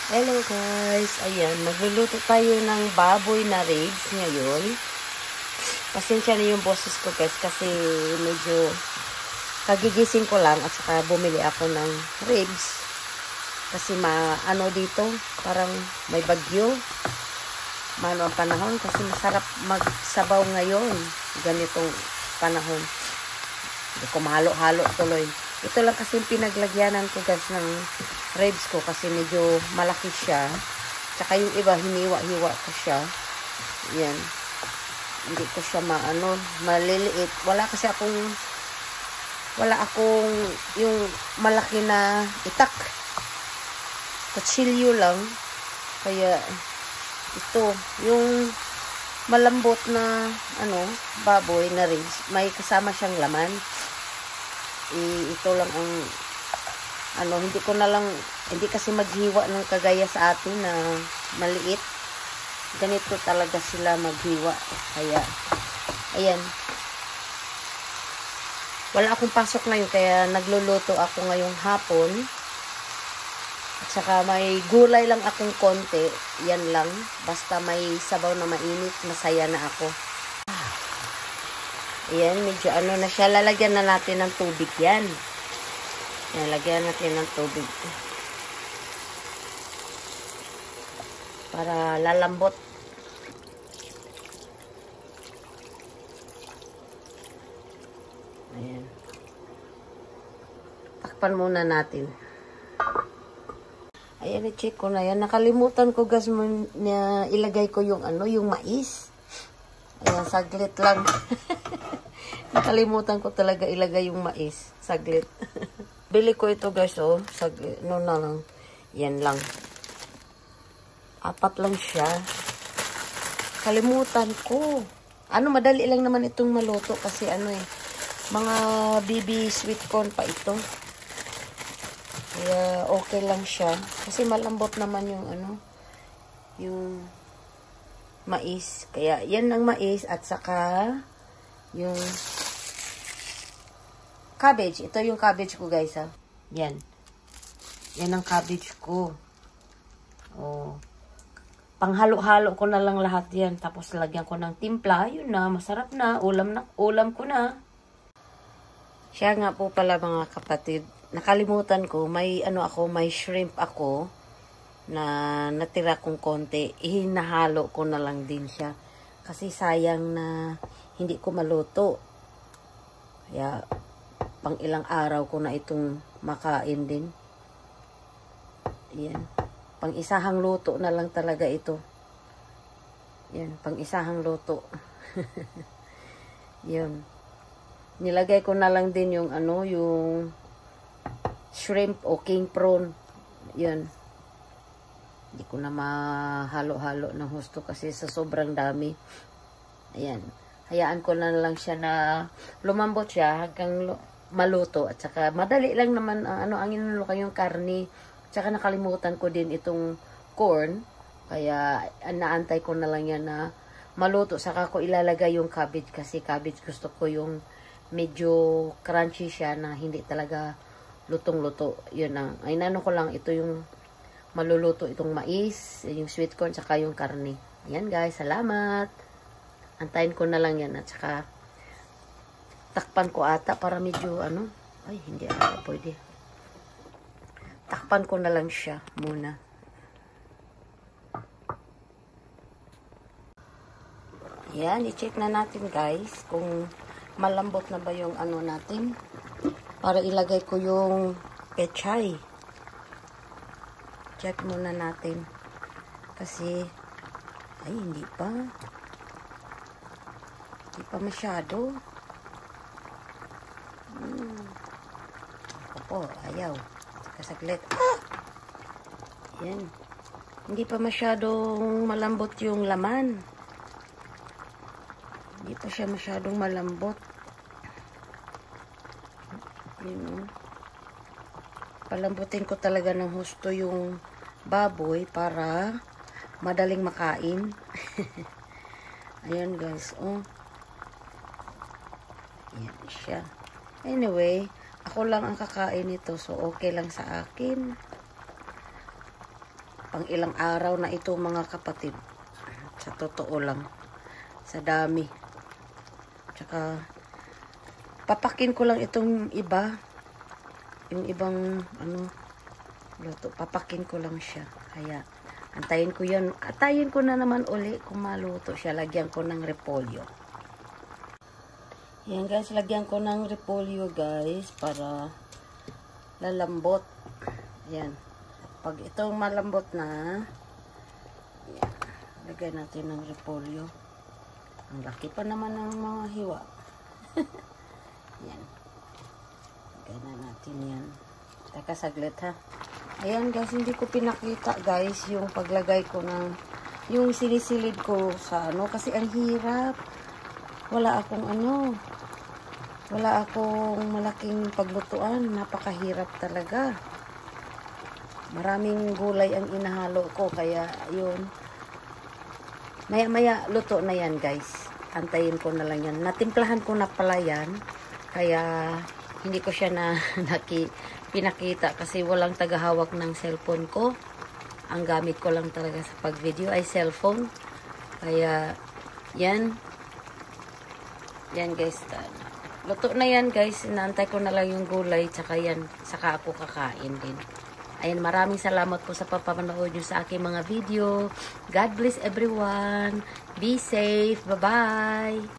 Hello guys, ayan, magluluto tayo ng baboy na ribs ngayon. Pasensya na yung boses ko guys kasi medyo kagigising ko lang at saka bumili ako ng ribs. Kasi ano dito, parang may bagyo. Mano ang panahon kasi masarap magsabaw ngayon. Ganitong panahon. Hindi ko mahalo-halo tuloy. Ito lang kasi yung pinaglagyanan ko guys ng ribs ko kasi medyo malaki siya. Tsaka yung iba, hiniwa-hiwa ko siya. Yan. Hindi ko siya maliliit. Wala akong yung malaki na itak. Kutsilyo lang. Kaya, ito, yung malambot na, baboy na ribs, may kasama siyang laman. Ito lang ang hindi kasi maghiwa ng kagaya sa atin na maliit. Ganito talaga sila maghiwa. Kaya, ayan. Wala akong pasok ngayon, kaya nagluluto ako ngayong hapon. At saka may gulay lang akong konti. Yan lang. Basta may sabaw na mainit, masaya na ako. Ayan, medyo na siya. Lalagyan na natin ng tubig yan. Ayan, lagyan natin ng tubig. Para lalambot. Ayan. Takpan muna natin. Ayan, i-check ko na yan. Nakalimutan ko guys na ilagay ko yung yung mais. Ayan, saglit lang. Nakalimutan ko talaga ilagay yung mais. Saglit. Bili ko ito guys, saglit. Na lang. Yan lang. 4 lang siya. Kalimutan ko. Madali lang naman itong maluto kasi mga baby sweet corn pa ito. Kaya okay lang siya. Kasi malambot naman yung mais. Kaya yan ang mais at saka yung cabbage. Ito yung cabbage ko guys ha. Yan. Yan ang cabbage ko. Panghalo-halo ko na lang lahat yan. Tapos lagyan ko ng timpla. Yun na. Masarap na. Ulam ko na. Siya nga po pala mga kapatid. Nakalimutan ko. May may shrimp ako na natira kong konti. Ihinahalo ko na lang din siya. Kasi sayang na hindi ko maluto. Kaya pang ilang araw ko na itong makain din. Yan. Pang isahang luto na lang talaga ito. Yan. Pang isahang luto. Yan. Nilagay ko na lang din yung yung shrimp o king prawn. Yan. Hindi ko na mahalo-halo ng husto kasi sa sobrang dami. Ayan. Hayaan ko na lang siya na lumambot siya hanggang maluto. At saka madali lang naman ang inulukan yung karne. At saka nakalimutan ko din itong corn. Kaya naantay ko na lang yan na maluto. Saka ko ilalagay yung cabbage kasi cabbage gusto ko yung medyo crunchy siya na hindi talaga lutong-luto. Yun ang. Inano ko lang ito yung maluluto itong mais, yung sweet corn, saka yung karne. Ayan guys, salamat. Antayin ko na lang yan at saka takpan ko ata para medyo ay hindi ata pwede. Takpan ko na lang siya muna. Ayan, i-check na natin guys kung malambot na ba yung natin. Para ilagay ko yung pechay. Check muna natin. Kasi, ay, hindi pa. Hindi pa masyado. Opo, ayaw. Kasaglit. Yan. Hindi pa masyadong malambot yung laman. Hindi pa siya masyadong malambot. Palambutin ko talaga ng husto yung baboy para madaling makain. Ayan guys, ayan siya. Anyway, ako lang ang kakain nito, so okay lang sa akin. Pang ilang araw na ito mga kapatid. Sa totoo lang. Sa dami. Tsaka, papakin ko lang itong iba. Yung ibang, luto. Papakin ko lang siya. Kaya, antayin ko yun. Antayin ko na naman uli kung maluto siya. Lagyan ko ng repolyo. Yan guys, lagyan ko ng repolyo guys. Para lalambot. Yan. Pag itong malambot na, yan. Lagyan natin ng repolyo. Ang laki pa naman ng mga hiwa. Yan. Lagyan na natin yan. Teka saglit ha. Ayan guys, hindi ko pinakita guys yung paglagay ko ng yung sinisilid ko sa kasi ang hirap. Wala akong malaking paglutuan. Napakahirap talaga. Maraming gulay ang inahalo ko kaya yun. Maya-maya luto na yan guys. Antayin ko na lang yan. Natimplahan ko na pala yan. Kaya hindi ko siya pinakita kasi walang tagahawak ng cellphone ko. Ang gamit ko lang talaga sa pag-video ay cellphone. Kaya yan. Yan guys. Luto na yan guys. Inaantay ko na lang yung gulay. Tsaka yan. Saka ako kakain din. Ayan, maraming salamat po sa papanood nyo sa aking mga video. God bless everyone. Be safe. Bye-bye.